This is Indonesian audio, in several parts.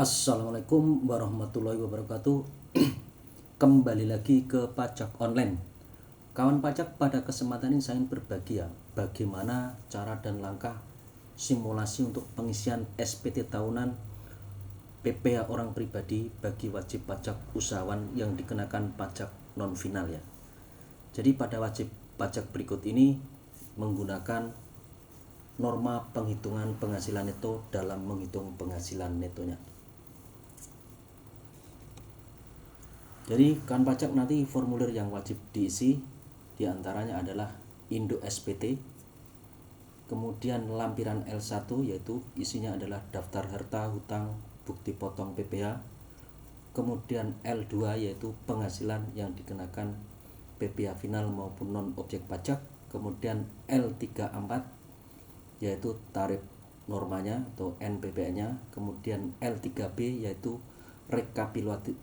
Assalamualaikum warahmatullahi wabarakatuh. Kembali lagi ke pajak online. Kawan pajak, pada kesempatan ini saya ingin berbagi bagaimana cara dan langkah simulasi untuk pengisian SPT tahunan PPh orang pribadi bagi wajib pajak usahawan yang dikenakan pajak non final ya. Jadi pada wajib pajak berikut ini menggunakan norma penghitungan penghasilan neto dalam menghitung penghasilan netonya. Jadi kawan pajak, nanti formulir yang wajib diisi diantaranya adalah induk SPT, kemudian lampiran L1 yaitu isinya adalah daftar harta, hutang, bukti potong PPh, kemudian L2 yaitu penghasilan yang dikenakan PPh final maupun non objek pajak, kemudian L34 yaitu tarif normanya atau NPPN-nya, kemudian L3B yaitu rekapitulatif,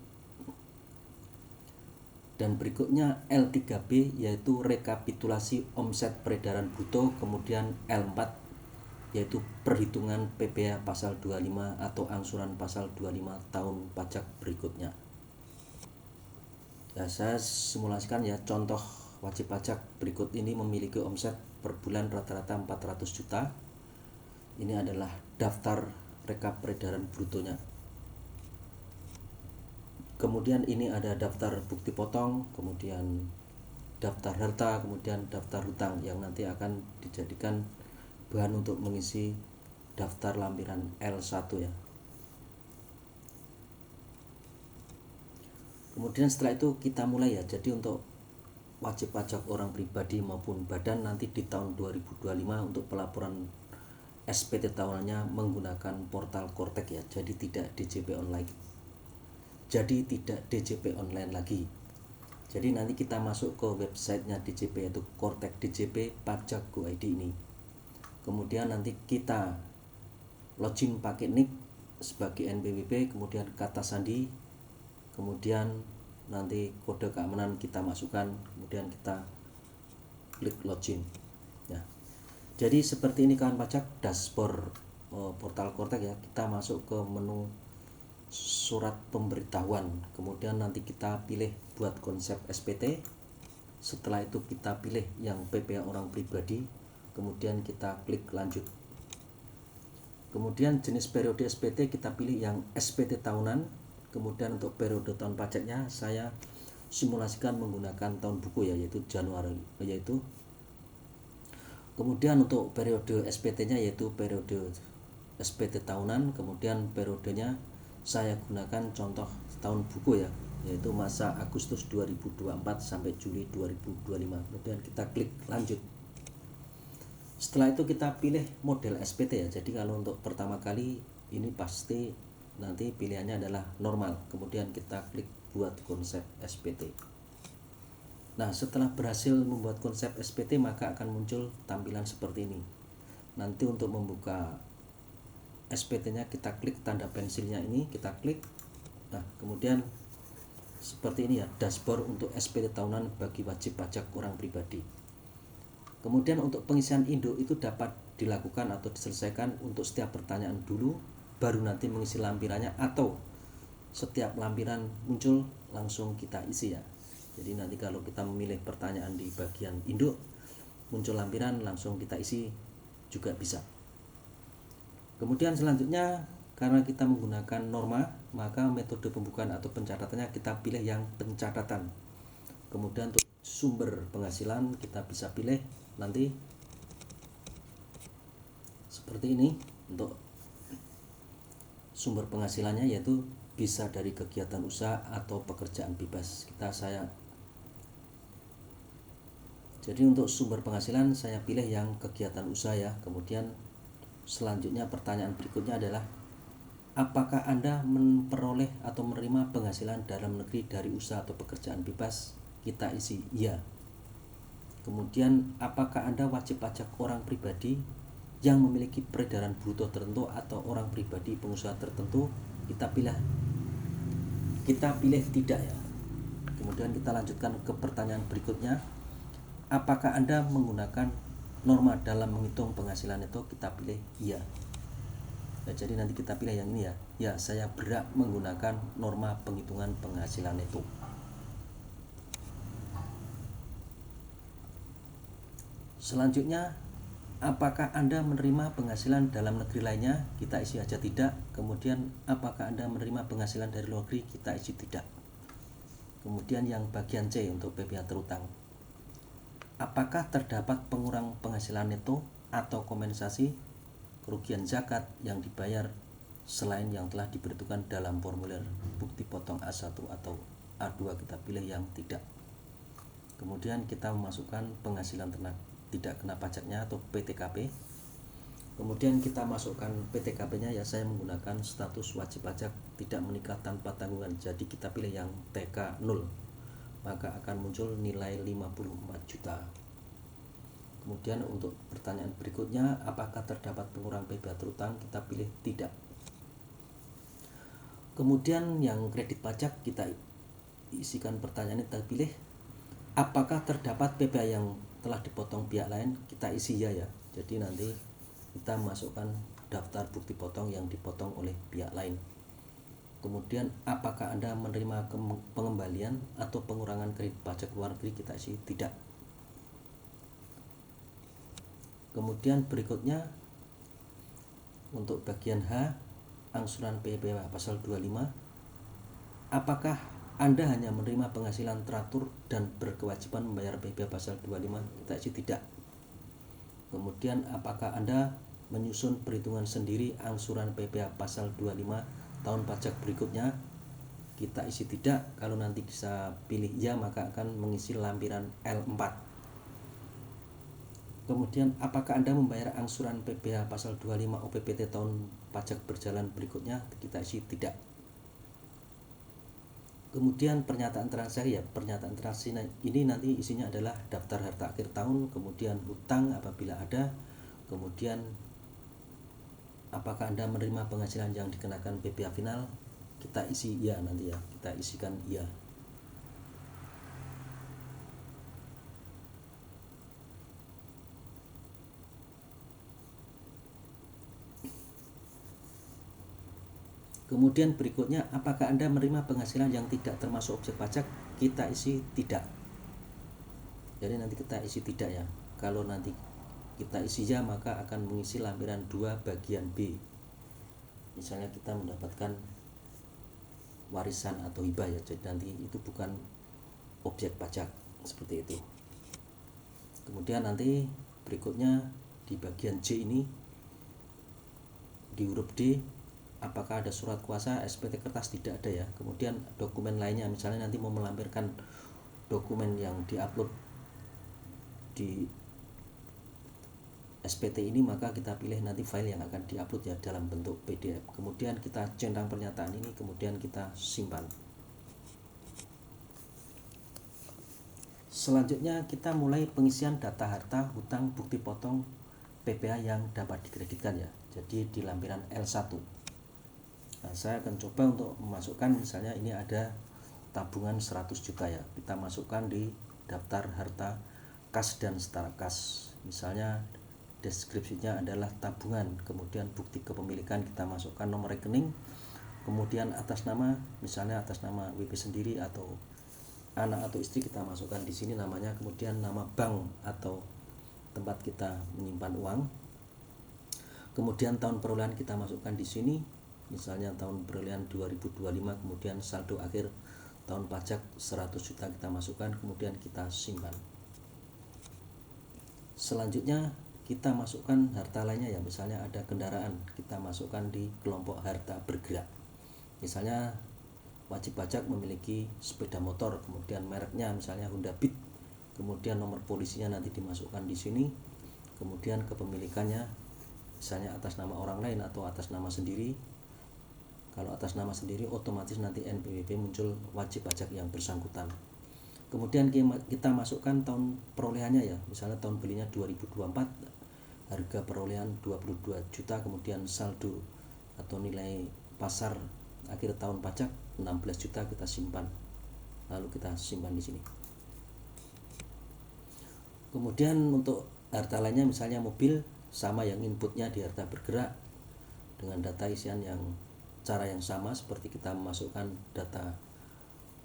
dan berikutnya L3B yaitu rekapitulasi omset peredaran bruto, kemudian L4 yaitu perhitungan PPh pasal 25 atau angsuran pasal 25 tahun pajak berikutnya. Ya, saya simulasikan ya, contoh wajib pajak berikut ini memiliki omset per bulan rata-rata 400 juta. Ini adalah daftar rekap peredaran brutonya. Kemudian ini ada daftar bukti potong, kemudian daftar harta, kemudian daftar hutang yang nanti akan dijadikan bahan untuk mengisi daftar lampiran L1 ya. Kemudian setelah itu kita mulai ya. Jadi untuk wajib pajak orang pribadi maupun badan nanti di tahun 2025 untuk pelaporan SPT tahunannya menggunakan portal Kortek ya. Jadi tidak DJP online. Jadi tidak DJP online lagi. Jadi nanti kita masuk ke websitenya DJP yaitu Kortek DJP Pajak Go ID ini. Kemudian nanti kita login pakai nick sebagai NPWP, kemudian kata sandi, kemudian nanti kode keamanan kita masukkan, kemudian kita klik login. Ya. Jadi seperti ini kawan pajak dashboard portal Kortek ya. Kita masuk ke menu surat pemberitahuan, kemudian nanti kita pilih buat konsep SPT. Setelah itu kita pilih yang PPh orang pribadi, kemudian kita klik lanjut. Kemudian jenis periode SPT kita pilih yang SPT tahunan. Kemudian untuk periode tahun pajaknya saya simulasikan menggunakan tahun buku ya, yaitu Januari yaitu. Kemudian untuk periode SPT-nya yaitu periode SPT tahunan, kemudian periodenya saya gunakan contoh tahun buku ya, yaitu masa Agustus 2024 sampai Juli 2025. Kemudian kita klik lanjut. Setelah itu kita pilih model SPT ya. Jadi kalau untuk pertama kali ini pasti nanti pilihannya adalah normal. Kemudian kita klik buat konsep SPT. Nah, setelah berhasil membuat konsep SPT maka akan muncul tampilan seperti ini. Nanti untuk membuka SPT-nya kita klik tanda pensilnya ini, kita klik. Nah, kemudian seperti ini ya dashboard untuk SPT tahunan bagi wajib pajak orang pribadi. Kemudian untuk pengisian induk itu dapat dilakukan atau diselesaikan untuk setiap pertanyaan dulu, baru nanti mengisi lampirannya, atau setiap lampiran muncul langsung kita isi ya. Jadi nanti kalau kita memilih pertanyaan di bagian induk, muncul lampiran langsung kita isi juga bisa. Kemudian selanjutnya karena kita menggunakan norma, maka metode pembukaan atau pencatatannya kita pilih yang pencatatan. Kemudian untuk sumber penghasilan kita bisa pilih nanti seperti ini. Untuk sumber penghasilannya yaitu bisa dari kegiatan usaha atau pekerjaan bebas. Jadi untuk sumber penghasilan saya pilih yang kegiatan usaha ya. Kemudian selanjutnya pertanyaan berikutnya adalah apakah Anda memperoleh atau menerima penghasilan dalam negeri dari usaha atau pekerjaan bebas? Kita isi ya. Kemudian apakah Anda wajib pajak orang pribadi yang memiliki peredaran bruto tertentu atau orang pribadi pengusaha tertentu? Kita pilih tidak ya. Kemudian kita lanjutkan ke pertanyaan berikutnya. Apakah Anda menggunakan norma dalam menghitung penghasilan itu? Kita pilih iya. Ya, jadi nanti kita pilih yang ini ya. Ya, saya berhak menggunakan norma penghitungan penghasilan neto. Selanjutnya, apakah Anda menerima penghasilan dalam negeri lainnya? Kita isi aja tidak. Kemudian, apakah Anda menerima penghasilan dari luar negeri? Kita isi tidak. Kemudian yang bagian C untuk PPh terutang. Apakah terdapat pengurang penghasilan neto atau kompensasi kerugian zakat yang dibayar selain yang telah diberitakan dalam formulir bukti potong A1 atau A2? Kita pilih yang tidak. Kemudian kita memasukkan penghasilan tidak kena pajaknya atau PTKP. Kemudian kita masukkan PTKP-nya ya, saya menggunakan status wajib pajak tidak menikah tanpa tanggungan. Jadi kita pilih yang TK 0. Maka akan muncul nilai 54 juta. Kemudian untuk pertanyaan berikutnya, apakah terdapat pengurang PPh terutang? Kita pilih tidak. Kemudian yang kredit pajak, kita isikan pertanyaannya, kita pilih apakah terdapat PPh yang telah dipotong pihak lain? Kita isi ya. Jadi nanti kita masukkan daftar bukti potong yang dipotong oleh pihak lain. Kemudian apakah Anda menerima pengembalian atau pengurangan kredit pajak luar negeri? Kita isi tidak. Kemudian berikutnya untuk bagian H, angsuran PPh pasal 25. Apakah Anda hanya menerima penghasilan teratur dan berkewajiban membayar PPh pasal 25? Kita isi tidak. Kemudian apakah Anda menyusun perhitungan sendiri angsuran PPh pasal 25 tahun pajak berikutnya? Kita isi tidak. Kalau nanti bisa pilih ya, maka akan mengisi lampiran L4. Kemudian apakah Anda membayar angsuran PPh pasal 25 OPPT tahun pajak berjalan berikutnya? Kita isi tidak. Kemudian pernyataan transaksi ya, pernyataan transaksi ini nanti isinya adalah daftar harta akhir tahun, kemudian hutang apabila ada, kemudian apakah Anda menerima penghasilan yang dikenakan PPh final? Kita isi ya nanti ya, kita isikan ya. Kemudian berikutnya, apakah Anda menerima penghasilan yang tidak termasuk objek pajak? Kita isi tidak. Jadi nanti kita isi tidak ya. Kalau nanti kita isi ya, maka akan mengisi lampiran 2 bagian B. Misalnya kita mendapatkan warisan atau hibah ya, jadi nanti itu bukan objek pajak, seperti itu. Kemudian nanti berikutnya di bagian C ini, di huruf D, apakah ada surat kuasa, SPT kertas? Tidak ada ya. Kemudian dokumen lainnya, misalnya nanti mau melampirkan dokumen yang diupload di SPT ini, maka kita pilih nanti file yang akan diupload ya dalam bentuk PDF. Kemudian kita centang pernyataan ini, kemudian kita simpan. Selanjutnya kita mulai pengisian data harta, hutang, bukti potong PPh yang dapat dikreditkan ya. Jadi di lampiran L1. Nah, saya akan coba untuk memasukkan, misalnya ini ada tabungan 100 juta ya. Kita masukkan di daftar harta kas dan setara kas. Misalnya deskripsinya adalah tabungan, kemudian bukti kepemilikan kita masukkan nomor rekening, kemudian atas nama, misalnya atas nama WP sendiri atau anak atau istri kita masukkan di sini namanya, kemudian nama bank atau tempat kita menyimpan uang. Kemudian tahun perolehan kita masukkan di sini, misalnya tahun perolehan 2025, kemudian saldo akhir tahun pajak 100 juta kita masukkan, kemudian kita simpan. Selanjutnya kita masukkan harta lainnya ya, misalnya ada kendaraan, kita masukkan di kelompok harta bergerak. Misalnya wajib pajak memiliki sepeda motor, kemudian mereknya misalnya Honda Beat, kemudian nomor polisinya nanti dimasukkan di sini, kemudian kepemilikannya misalnya atas nama orang lain atau atas nama sendiri. Kalau atas nama sendiri otomatis nanti NPWP muncul wajib pajak yang bersangkutan. Kemudian kita masukkan tahun perolehannya ya, misalnya tahun belinya 2024, harga perolehan 22 juta, kemudian saldo atau nilai pasar akhir tahun pajak 16 juta kita simpan. Lalu kita simpan di sini. Kemudian untuk harta lainnya misalnya mobil, sama yang inputnya di harta bergerak, dengan data isian yang cara yang sama seperti kita memasukkan data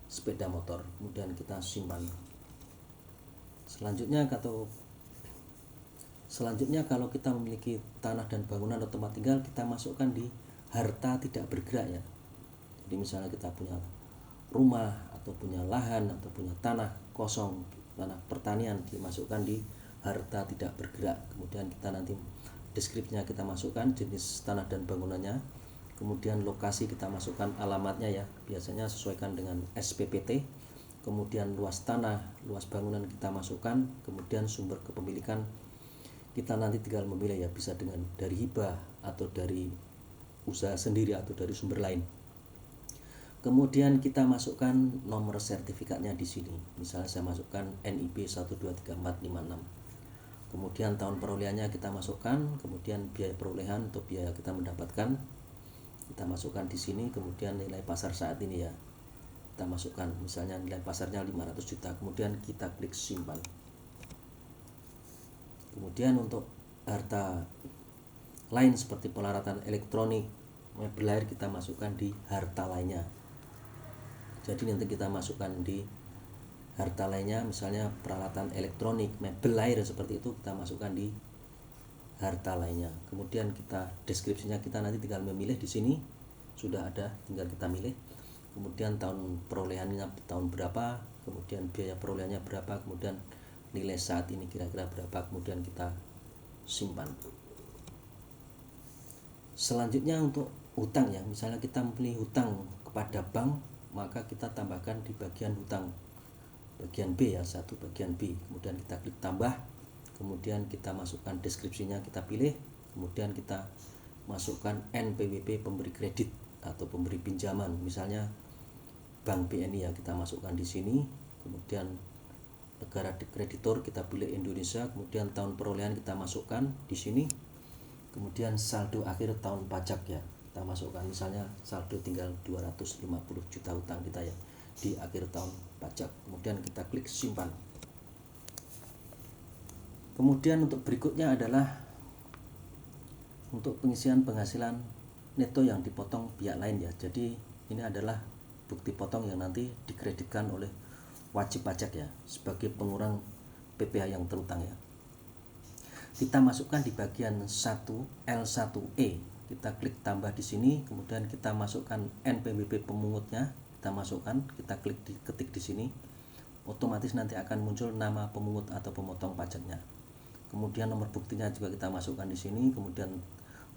sepeda motor, kemudian kita simpan. Selanjutnya kalau kita memiliki tanah dan bangunan atau tempat tinggal, kita masukkan di harta tidak bergerak ya. Jadi misalnya kita punya rumah atau punya lahan atau punya tanah kosong, tanah pertanian, dimasukkan di harta tidak bergerak. Kemudian kita nanti deskripsinya kita masukkan, jenis tanah dan bangunannya, kemudian lokasi kita masukkan alamatnya ya, biasanya sesuaikan dengan SPPT. Kemudian luas tanah, luas bangunan kita masukkan, kemudian sumber kepemilikan kita nanti tinggal memilih ya, bisa dengan dari hibah atau dari usaha sendiri atau dari sumber lain. Kemudian kita masukkan nomor sertifikatnya di sini. Misalnya saya masukkan NIB 123456. Kemudian tahun perolehannya kita masukkan, kemudian biaya perolehan atau biaya kita mendapatkan kita masukkan di sini, kemudian nilai pasar saat ini ya. Kita masukkan misalnya nilai pasarnya 500 juta, kemudian kita klik simpan. Kemudian untuk harta lain seperti peralatan elektronik, mebel air kita masukkan di harta lainnya. Jadi nanti kita masukkan di harta lainnya, misalnya peralatan elektronik, mebel air seperti itu kita masukkan di harta lainnya. Kemudian kita deskripsinya kita nanti tinggal memilih di sini, sudah ada, tinggal kita milih. Kemudian tahun perolehannya tahun berapa, kemudian biaya perolehannya berapa, kemudian nilai saat ini kira-kira berapa, kemudian kita simpan. Selanjutnya untuk hutang ya, misalnya kita memilih hutang kepada bank, maka kita tambahkan di bagian hutang bagian B ya, satu bagian B, kemudian kita klik tambah, kemudian kita masukkan deskripsinya, kita pilih, kemudian kita masukkan NPWP pemberi kredit atau pemberi pinjaman, misalnya Bank BNI ya, kita masukkan di sini. Kemudian negara kreditor kita pilih Indonesia, kemudian tahun perolehan kita masukkan di sini. Kemudian saldo akhir tahun pajak ya, kita masukkan misalnya saldo tinggal 250 juta hutang kita ya di akhir tahun pajak. Kemudian kita klik simpan. Kemudian untuk berikutnya adalah untuk pengisian penghasilan neto yang dipotong pihak lain ya. Jadi ini adalah bukti potong yang nanti dikreditkan oleh wajib pajak ya sebagai pengurang PPh yang terutang ya. Kita masukkan di bagian 1 L1E, kita klik tambah di sini, kemudian kita masukkan NPWP pemungutnya, kita masukkan, kita ketik di sini, otomatis nanti akan muncul nama pemungut atau pemotong pajaknya. Kemudian nomor buktinya juga kita masukkan di sini, kemudian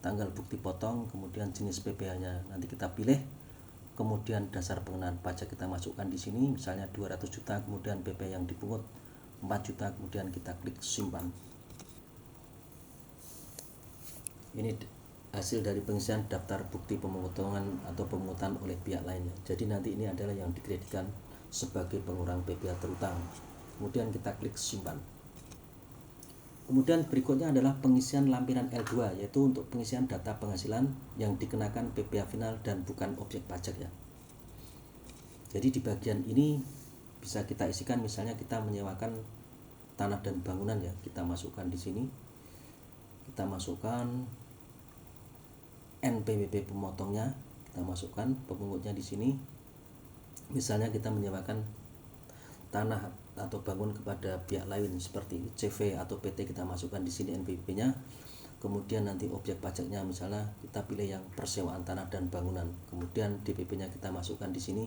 tanggal bukti potong, kemudian jenis PPh-nya nanti kita pilih, kemudian dasar pengenaan pajak kita masukkan di sini, misalnya 200 juta, kemudian PPh yang dipungut 4 juta, kemudian kita klik simpan. Ini hasil dari pengisian daftar bukti pemotongan atau pemungutan oleh pihak lainnya. Jadi nanti ini adalah yang dikreditkan sebagai pengurang PPh terutang. Kemudian kita klik simpan. Kemudian berikutnya adalah pengisian lampiran L2, yaitu untuk pengisian data penghasilan yang dikenakan PPh final dan bukan objek pajak ya. Jadi di bagian ini bisa kita isikan, misalnya kita menyewakan tanah dan bangunan ya, kita masukkan di sini. Kita masukkan NPWP pemotongnya, kita masukkan pemungutnya di sini. Misalnya kita menyewakan tanah atau bangun kepada pihak lain seperti CV atau PT, kita masukkan di sini NPWP-nya. Kemudian nanti objek pajaknya misalnya kita pilih yang persewaan tanah dan bangunan. Kemudian DPP-nya kita masukkan di sini.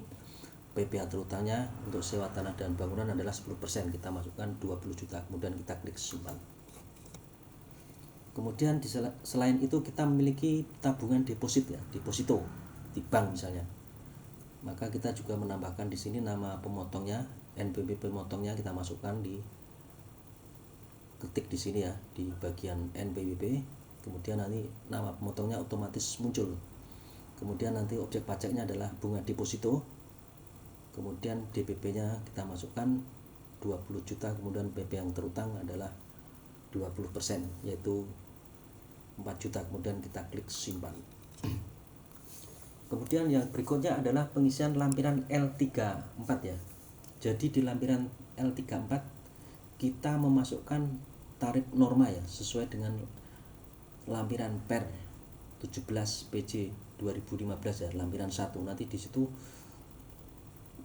PPh terutangnya untuk sewa tanah dan bangunan adalah 10%, kita masukkan 20 juta. Kemudian kita klik simpan. Kemudian selain itu kita memiliki tabungan deposit ya, deposito di bank misalnya. Maka kita juga menambahkan di sini nama pemotongnya, NPWP pemotongnya kita masukkan di ketik di sini ya, di bagian NPWP. Kemudian nanti nama pemotongnya otomatis muncul. Kemudian nanti objek pajaknya adalah bunga deposito. Kemudian DPP-nya kita masukkan 20 juta, kemudian PP yang terutang adalah 20%, yaitu 4 juta. Kemudian kita klik simpan. Kemudian yang berikutnya adalah pengisian lampiran L34 ya. Jadi di lampiran L34 kita memasukkan tarif norma ya, sesuai dengan lampiran per 17 PJ 2015 ya, lampiran 1. Nanti di situ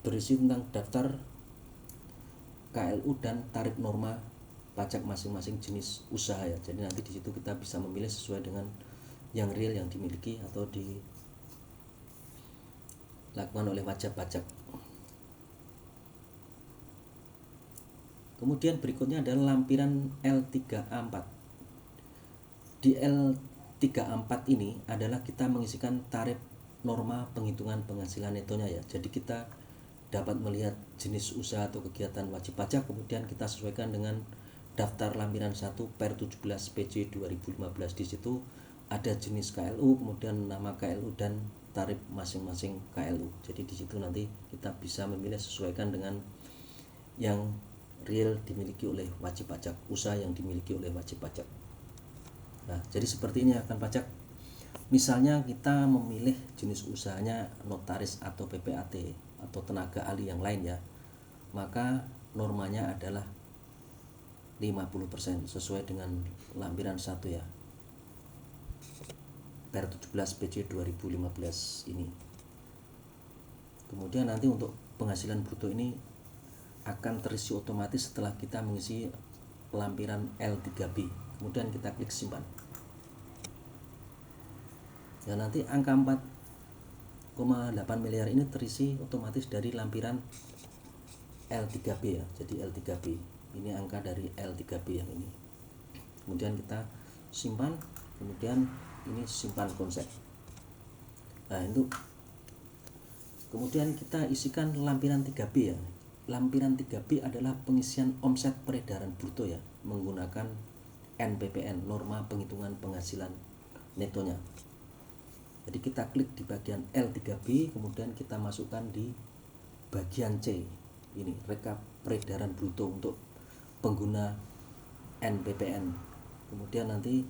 berisi tentang daftar KLU dan tarif norma pajak masing-masing jenis usaha ya. Jadi nanti di situ kita bisa memilih sesuai dengan yang real yang dimiliki atau dilakukan oleh wajib pajak. Kemudian berikutnya adalah lampiran L3A4. Di L3A4 ini adalah kita mengisikan tarif norma penghitungan penghasilan netonya ya. Jadi kita dapat melihat jenis usaha atau kegiatan wajib pajak, kemudian kita sesuaikan dengan daftar lampiran 1 per 17 PJ 2015. Di situ ada jenis KLU, kemudian nama KLU dan tarif masing-masing KLU. Jadi di situ nanti kita bisa memilih sesuaikan dengan yang real dimiliki oleh wajib pajak, usaha yang dimiliki oleh wajib pajak. Nah, jadi seperti ini akan pajak. Misalnya kita memilih jenis usahanya notaris atau PPAT atau tenaga ahli yang lain ya, maka normanya adalah 50% sesuai dengan lampiran 1 ya, per 17 PJ 2015 ini. Kemudian nanti untuk penghasilan bruto ini akan terisi otomatis setelah kita mengisi lampiran L3B. Kemudian kita klik simpan. Ya, nanti angka 4,8 miliar ini terisi otomatis dari lampiran L3B ya. Jadi L3B ini angka dari L3B yang ini. Kemudian kita simpan, kemudian ini simpan konsep. Nah, itu kemudian kita isikan lampiran 3B ya. Lampiran 3B adalah pengisian omset peredaran bruto ya, menggunakan NPPN, norma penghitungan penghasilan netonya. Jadi kita klik di bagian L3B, kemudian kita masukkan di bagian C ini, rekap peredaran bruto untuk pengguna NPPN. Kemudian nanti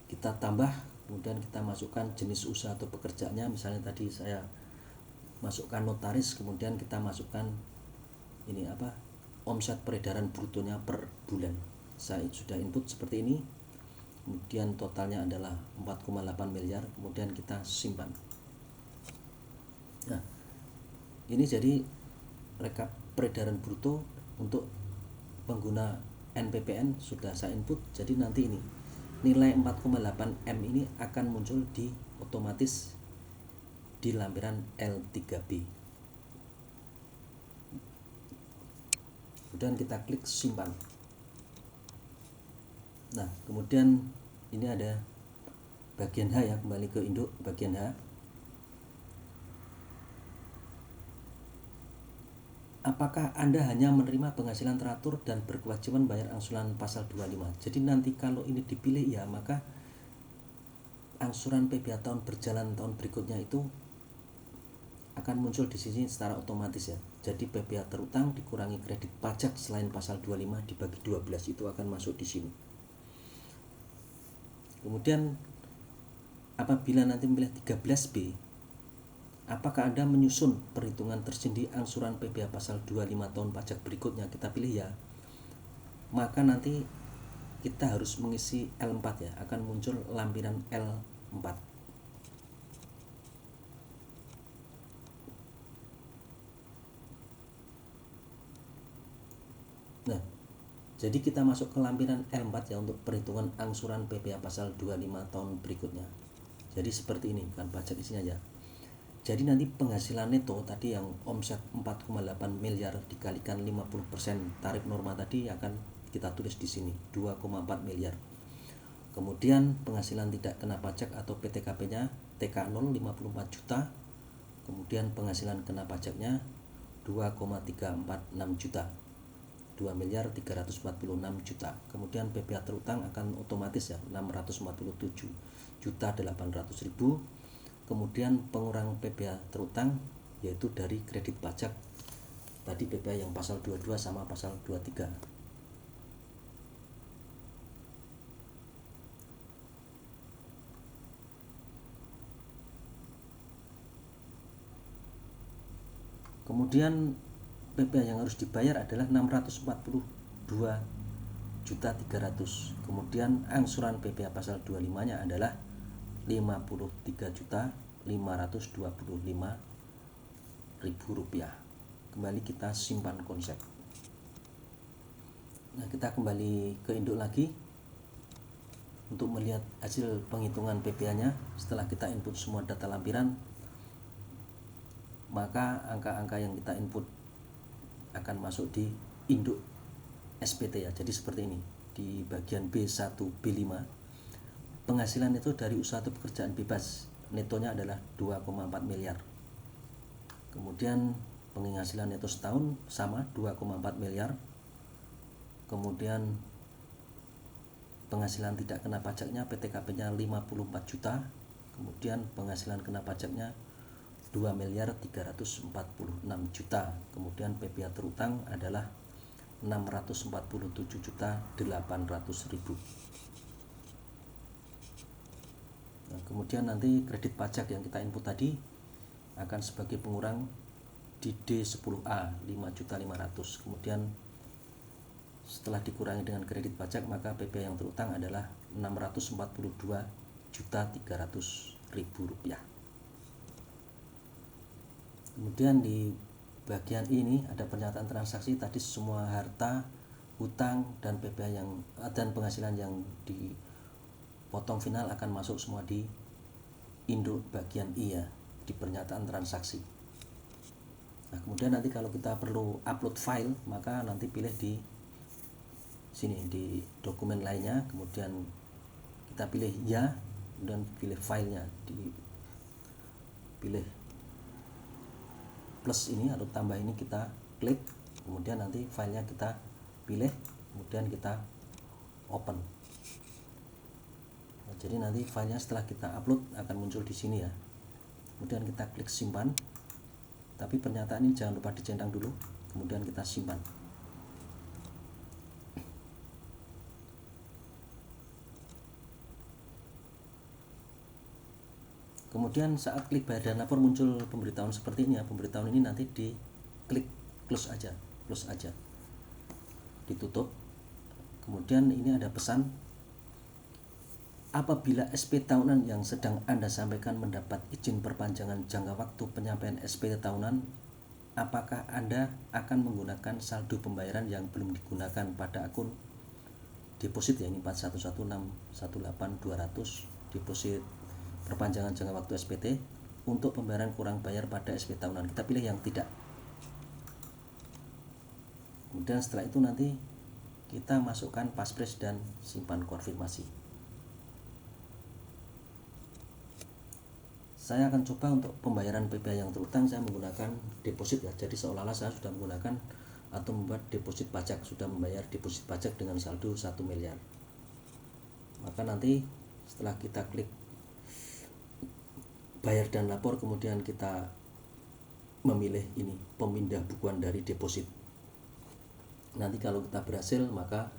kita tambah, kemudian kita masukkan jenis usaha atau pekerjaannya. Misalnya tadi saya masukkan notaris, kemudian kita masukkan ini omset peredaran brutonya per bulan. Saya sudah input seperti ini, kemudian totalnya adalah 4,8 miliar, kemudian kita simpan. Nah, ini jadi rekap peredaran bruto untuk pengguna NPPN sudah saya input. Jadi nanti ini nilai 4,8 M ini akan muncul di otomatis di lampiran L3B. Kemudian kita klik simpan. Nah, kemudian ini ada bagian H ya, kembali ke induk bagian H. Apakah Anda hanya menerima penghasilan teratur dan berkewajiban bayar angsuran pasal 25? Jadi nanti kalau ini dipilih ya, maka angsuran PPh tahun berjalan tahun berikutnya itu akan muncul di sini secara otomatis ya. Jadi PPh terutang dikurangi kredit pajak selain pasal 25 dibagi 12 itu akan masuk di sini. Kemudian apabila nanti memilih 13B, apakah Anda menyusun perhitungan tersendiri angsuran PPh pasal 25 tahun pajak berikutnya? Kita pilih ya. Maka nanti kita harus mengisi L4 ya, akan muncul lampiran L4. Nah, jadi kita masuk ke lampiran L4 ya untuk perhitungan angsuran PPh pasal 25 tahun berikutnya. Jadi seperti ini kan pajak isinya ya. Jadi nanti penghasilan neto tadi yang omset 4,8 miliar dikalikan 50% tarif norma tadi akan kita tulis di sini 2,4 miliar. Kemudian penghasilan tidak kena pajak atau PTKP-nya TK0 54 juta. Kemudian penghasilan kena pajaknya 2,346 juta. 2 miliar 346 juta. Kemudian PPh terutang akan otomatis ya 647 juta 800 ribu. Kemudian pengurang PPh terutang yaitu dari kredit pajak tadi PPh yang pasal 22 sama pasal 23. Kemudian PPh yang harus dibayar adalah 642 juta 300. Kemudian angsuran PPh pasal 25 nya adalah Rp53.525.000. Kembali kita simpan konsep. Nah, kita kembali ke induk lagi untuk melihat hasil penghitungan PPh-nya. Setelah kita input semua data lampiran, maka angka-angka yang kita input akan masuk di induk SPT ya. Jadi seperti ini. Di bagian B1, B5, penghasilan itu dari usaha atau pekerjaan bebas netonya adalah 2,4 miliar. Kemudian penghasilan neto setahun sama 2,4 miliar. Kemudian penghasilan tidak kena pajaknya PTKP-nya 54 juta. Kemudian penghasilan kena pajaknya 2.346.000.000. Kemudian PPh terutang adalah 647.800.000. Nah, kemudian nanti kredit pajak yang kita input tadi akan sebagai pengurang di D10A 5.500.000. Kemudian setelah dikurangi dengan kredit pajak, maka PPh yang terutang adalah 642.300.000 rupiah. Kemudian di bagian ini ada pernyataan transaksi. Tadi semua harta, hutang dan PPh dan penghasilan yang dipotong final akan masuk semua di induk bagian I ya, di pernyataan transaksi. Nah, kemudian nanti kalau kita perlu upload file, maka nanti pilih di sini di dokumen lainnya, kemudian kita pilih ya, dan pilih filenya, dipilih plus ini atau tambah ini, kita klik, kemudian nanti filenya kita pilih, kemudian kita open. Nah, jadi nanti filenya setelah kita upload akan muncul di sini ya. Kemudian kita klik simpan, tapi pernyataan ini jangan lupa dicentang dulu, kemudian kita simpan. Kemudian saat klik bayar dan lapor muncul pemberitahuan seperti ini ya. Pemberitahuan ini nanti diklik close aja, ditutup. Kemudian ini ada pesan, apabila SP tahunan yang sedang Anda sampaikan mendapat izin perpanjangan jangka waktu penyampaian SPT tahunan, apakah Anda akan menggunakan saldo pembayaran yang belum digunakan pada akun deposit ya, ini 411618.200 deposit perpanjangan jangka waktu SPT untuk pembayaran kurang bayar pada SP tahunan. Kita pilih yang tidak. Kemudian setelah itu nanti kita masukkan passphrase dan simpan konfirmasi. Saya akan coba untuk pembayaran PPh yang terutang saya menggunakan deposit ya. Jadi seolah-olah saya sudah menggunakan atau membuat deposit pajak, sudah membayar deposit pajak dengan saldo 1 miliar. Maka nanti setelah kita klik bayar dan lapor, kemudian kita memilih ini pemindah bukuan dari deposit. Nanti kalau kita berhasil, maka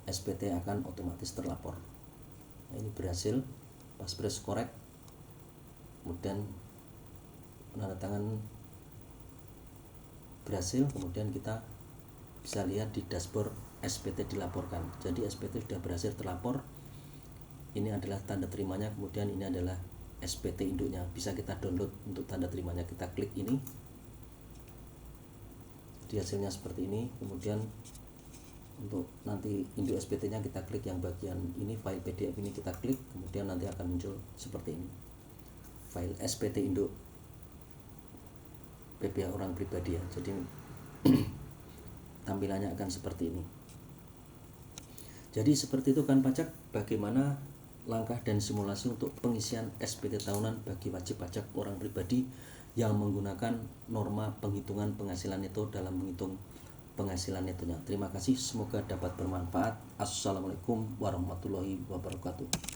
SPT akan otomatis terlapor. Nah, ini berhasil, passphrase korek, kemudian penandatangan berhasil. Kemudian kita bisa lihat di dashboard SPT dilaporkan. Jadi SPT sudah berhasil terlapor. Ini adalah tanda terimanya, kemudian ini adalah SPT induknya. Bisa kita download untuk tanda terimanya, kita klik ini. Jadi hasilnya seperti ini. Kemudian untuk nanti induk SPT-nya kita klik yang bagian ini, file PDF ini kita klik, kemudian nanti akan muncul seperti ini. File SPT induk PPh orang pribadi ya. Jadi tampilannya akan seperti ini. Jadi seperti itu kan pajak, bagaimana langkah dan simulasi untuk pengisian SPT tahunan bagi wajib pajak orang pribadi yang menggunakan norma penghitungan penghasilan neto dalam menghitung penghasilan netonya. Terima kasih, semoga dapat bermanfaat. Assalamualaikum warahmatullahi wabarakatuh.